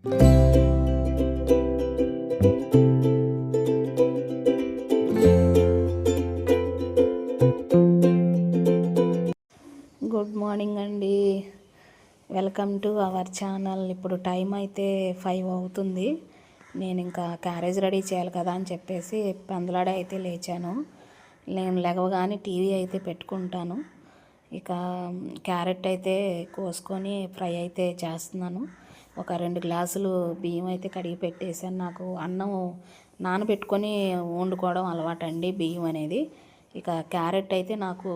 Good morning అండి, welcome to our channel. ఇప్పుడు time అయితే 5 అవుతుంది. నేను ఇంకా క్యారేజ్ రెడీ చేయాలి కదా అని చెప్పేసి పెందలాడే అయితే లేచాను. నేను లేవగానే టీవీ అయితే పెట్టుకుంటాను. ఇక క్యారెట్ అయితే కోసుకొని ఫ్రై అయితే చేస్తున్నాను. ఒక 2 గ్లాసులు బియ్యం అయితే కడిగి పెట్టేసాను. నాకు అన్నం నానబెట్టుకొని వండుకోవడం అలవాటండి బియ్యం అనేది. ఇక క్యారెట్ అయితే నాకు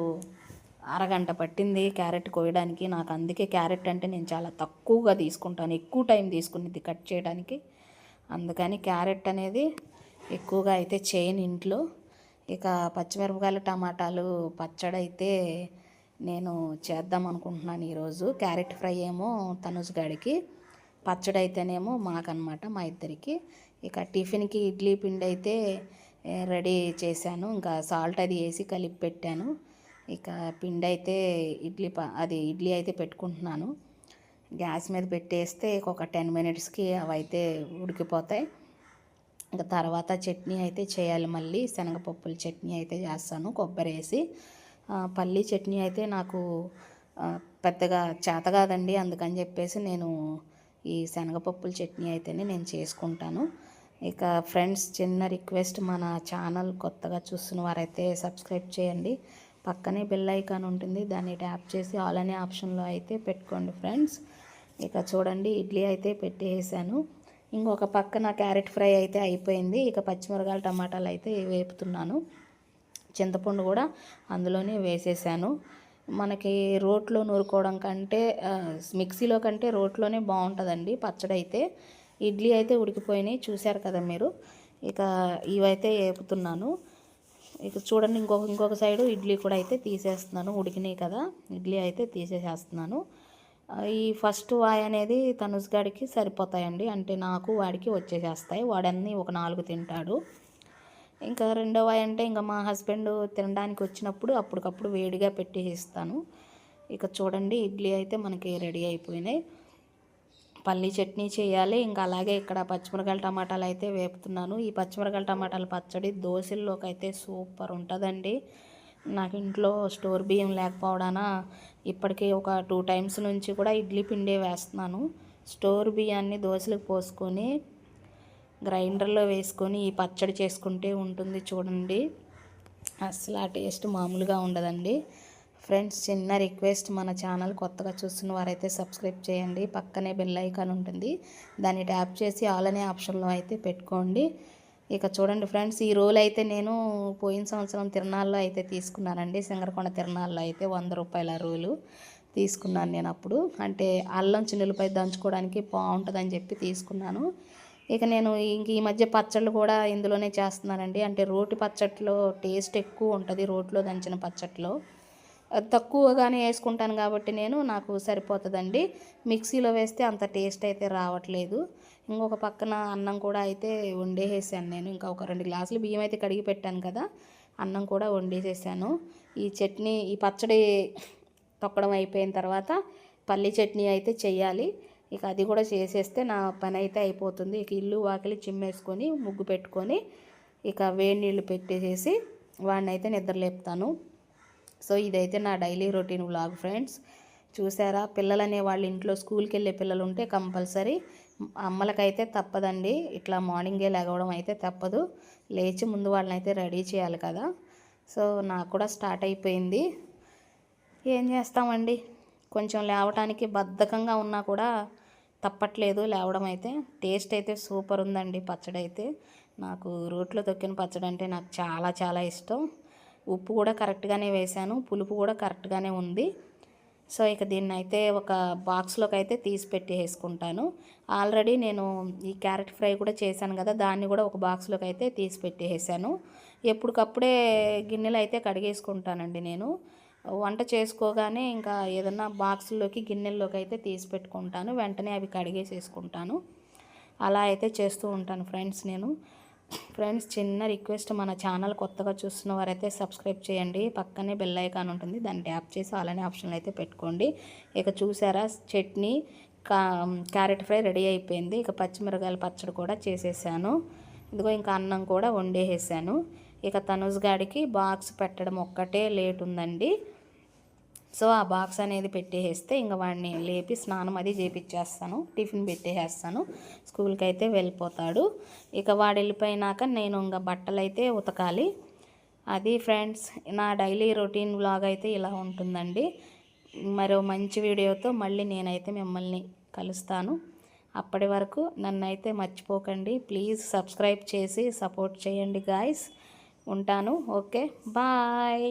అరగంట పట్టింది క్యారెట్ కోయడానికి. నాకు అందుకే క్యారెట్ అంటే నేను చాలా తక్కువగా తీసుకుంటాను, ఎక్కువ టైం తీసుకునేది కట్ చేయడానికి. అందుకని క్యారెట్ అనేది ఎక్కువగా అయితే చేయను ఇంట్లో. ఇక పచ్చిమిరపకాయలు టమాటాలు పచ్చడి అయితే నేను చేద్దాం అనుకుంటున్నాను ఈరోజు. క్యారెట్ ఫ్రై ఏమో తనుజ్ గాడికి, పచ్చడి అయితేనేమో మాకనమాట, మా ఇద్దరికి. ఇక టిఫిన్కి ఇడ్లీ పిండి అయితే రెడీ చేశాను. ఇంకా సాల్ట్ అది వేసి కలిపి పెట్టాను. ఇక పిండి అయితే ఇడ్లీ అయితే పెట్టుకుంటున్నాను. గ్యాస్ మీద పెట్టేస్తే ఒక 10 మినిట్స్కి అవి అయితే ఉడికిపోతాయి. ఇంకా తర్వాత చట్నీ అయితే చేయాలి. మళ్ళీ శనగపప్పుల చట్నీ అయితే చేస్తాను కొబ్బరి వేసి. పల్లీ చట్నీ అయితే నాకు పెద్దగా చేత కాదండి, అందుకని చెప్పేసి నేను ఈ శనగపప్పుల చట్నీ అయితేనే నేను చేసుకుంటాను. ఇక ఫ్రెండ్స్, చిన్న రిక్వెస్ట్, మన ఛానల్ కొత్తగా చూస్తున్న వారైతే సబ్స్క్రైబ్ చేయండి. పక్కనే బెల్ ఐకాన్ ఉంటుంది, దాన్ని ట్యాప్ చేసి ఆల్ అనే ఆప్షన్లో అయితే పెట్టుకోండి ఫ్రెండ్స్. ఇక చూడండి, ఇడ్లీ అయితే పెట్టేసాను. ఇంకొక పక్కన క్యారెట్ ఫ్రై అయితే అయిపోయింది. ఇక పచ్చిమిరకాయలు టమాటాలు అయితే వేపుతున్నాను. చింతపండు కూడా అందులోనే వేసేసాను. మనకి రోట్లో నూరుకోవడం కంటే మిక్సీలో కంటే రోట్లోనే బాగుంటుందండి పచ్చడి అయితే. ఇడ్లీ అయితే ఉడికిపోయినాయి, చూశారు కదా మీరు. ఇక ఇవైతే వేపుతున్నాను. ఇక చూడండి, ఇంకొక సైడు ఇడ్లీ కూడా అయితే తీసేస్తున్నాను. ఉడికినాయి కదా, ఇడ్లీ అయితే తీసేసేస్తున్నాను. ఈ ఫస్ట్ వాయి అనేది తనుజ్ గాడికి సరిపోతాయండి, అంటే నాకు వాడికి వచ్చేసేస్తాయి. వాడన్నీ ఒక 4 తింటాడు. ఇంకా రెండో వాయి అంటే ఇంకా మా హస్బెండ్ తినడానికి వచ్చినప్పుడు అప్పటికప్పుడు వేడిగా పెట్టేసిస్తాను. ఇక చూడండి, ఇడ్లీ అయితే మనకి రెడీ అయిపోయినాయి. పల్లీ చట్నీ చేయాలి. ఇంకా అలాగే ఇక్కడ పచ్చిమిరకాయల టమాటాలు అయితే వేపుతున్నాను. ఈ పచ్చిమిరకాయల టమాటాల పచ్చడి దోశల్లోకి అయితే సూపర్ ఉంటుందండి. నాకు ఇంట్లో స్టోర్ బియ్యం లేకపోవడాన ఇప్పటికీ ఒక 2 టైమ్స్ నుంచి కూడా ఇడ్లీ పిండే వేస్తున్నాను. స్టోర్ బియ్యాన్ని దోశలకు పోసుకొని గ్రైండర్లో వేసుకొని ఈ పచ్చడి చేసుకుంటే ఉంటుంది చూడండి, అసలు ఆ టేస్ట్ మామూలుగా ఉండదండి. ఫ్రెండ్స్, చిన్న రిక్వెస్ట్, మన ఛానల్ కొత్తగా చూస్తున్న వారైతే సబ్స్క్రైబ్ చేయండి. పక్కనే బెల్ ఐకాన్ ఉంటుంది, దాన్ని ట్యాప్ చేసి ఆల్ అనే ఆప్షన్లో అయితే పెట్టుకోండి. ఇక చూడండి ఫ్రెండ్స్, ఈ రోల్ అయితే నేను పోయిన సంవత్సరం తిరునాళ్ళలో అయితే తీసుకున్నానండి. సింగరకొండ తిరునాళ్ళలో అయితే 100 రూపాయల రోలు తీసుకున్నాను నేను అప్పుడు. అంటే అల్లం చిన్నులపై దంచుకోవడానికి బాగుంటుందని చెప్పి తీసుకున్నాను. ఇక నేను ఈ మధ్య పచ్చళ్ళు కూడా ఇందులోనే చేస్తున్నానండి. అంటే రోటి పచ్చట్లో టేస్ట్ ఎక్కువ ఉంటుంది, రోట్లో దంచిన పచ్చట్లో తక్కువగానే వేసుకుంటాను కాబట్టి నాకు సరిపోతుందండి. మిక్సీలో వేస్తే అంత టేస్ట్ అయితే రావట్లేదు. ఇంకొక పక్కన అన్నం కూడా అయితే వండేసేసాను నేను. ఇంకా ఒక 2 గ్లాసులు బియ్యం అయితే కడిగి పెట్టాను కదా, అన్నం కూడా వండేసేసాను. ఈ పచ్చడి తొక్కడం అయిపోయిన తర్వాత పల్లీ చట్నీ అయితే చెయ్యాలి. ఇక అది కూడా చేసేస్తే నా పని అయితే అయిపోతుంది. ఇక ఇల్లు వాకిలి చిమ్మేసుకొని ముగ్గు పెట్టుకొని ఇక వేడి నీళ్ళు పెట్టేసేసి వాడిని అయితే నిద్రలేపుతాను. సో ఇదైతే నా డైలీ రొటీన్ వ్లాగ్ ఫ్రెండ్స్. చూసారా, పిల్లలు అనే వాళ్ళు ఇంట్లో స్కూల్కి వెళ్ళే పిల్లలు ఉంటే కంపల్సరీ, అమ్మలకైతే తప్పదండి, ఇట్లా మార్నింగే లేవడం అయితే తప్పదు. లేచి ముందు వాళ్ళని అయితే రెడీ చేయాలి కదా. సో నాకు కూడా స్టార్ట్ అయిపోయింది. ఏం చేస్తామండి, కొంచెం లేవటానికి బద్ధకంగా ఉన్నా కూడా తప్పట్లేదు లేవడం అయితే. టేస్ట్ అయితే సూపర్ ఉందండి పచ్చడి అయితే. నాకు రోట్లో తొక్కిన పచ్చడి అంటే నాకు చాలా చాలా ఇష్టం. ఉప్పు కూడా కరెక్ట్గానే వేశాను, పులుపు కూడా కరెక్ట్గానే ఉంది. సో ఇక దీన్ని అయితే ఒక బాక్స్లోకి అయితే తీసి పెట్టేసుకుంటాను. ఆల్రెడీ నేను ఈ క్యారెట్ ఫ్రై కూడా చేశాను కదా, దాన్ని కూడా ఒక బాక్స్లోకి అయితే తీసి పెట్టేసాను. ఎప్పటికప్పుడే గిన్నెలు అయితే కడిగేసుకుంటానండి నేను. వంట చేసుకోగానే ఇంకా ఏదన్నా బాక్సుల్లోకి గిన్నెల్లోకి అయితే తీసి పెట్టుకుంటాను, వెంటనే అవి కడిగేసేసుకుంటాను. అలా అయితే చేస్తూ ఉంటాను ఫ్రెండ్స్ నేను. ఫ్రెండ్స్, చిన్న రిక్వెస్ట్, మన ఛానల్ కొత్తగా చూస్తున్న వారైతే సబ్స్క్రైబ్ చేయండి. పక్కనే బెల్ ఐకాన్ ఉంటుంది, దాన్ని ట్యాప్ చేసి అలానే ఆప్షన్లు అయితే పెట్టుకోండి. ఇక చూసారా, చట్నీ కా క్యారెట్ ఫ్రై రెడీ అయిపోయింది. ఇక పచ్చిమిరకాయల పచ్చడి కూడా చేసేసాను. ఇదిగో ఇంకా అన్నం కూడా వండేసాను. ఇక తనుజ్ గాడికి బాక్స్ పెట్టడం ఒక్కటే లేట్ ఉందండి. సో ఆ బాక్స్ అనేది పెట్టేస్తే ఇంకా వాడిని లేపి స్నానం అది చేపించేస్తాను, టిఫిన్ పెట్టేసేస్తాను, స్కూల్కి అయితే వెళ్ళిపోతాడు. ఇక వాడు వెళ్ళిపోయినాక నేను ఇంకా బట్టలు అయితే ఉతకాలి. అది ఫ్రెండ్స్ నా డైలీ రొటీన్ వ్లాగ్ అయితే ఇలా ఉంటుందండి. మరో మంచి వీడియోతో మళ్ళీ నేనైతే మిమ్మల్ని కలుస్తాను. అప్పటి వరకు నన్నైతే మర్చిపోకండి. ప్లీజ్ సబ్స్క్రైబ్ చేసి సపోర్ట్ చేయండి గాయ్స్. ఉంటాను. Okay, bye.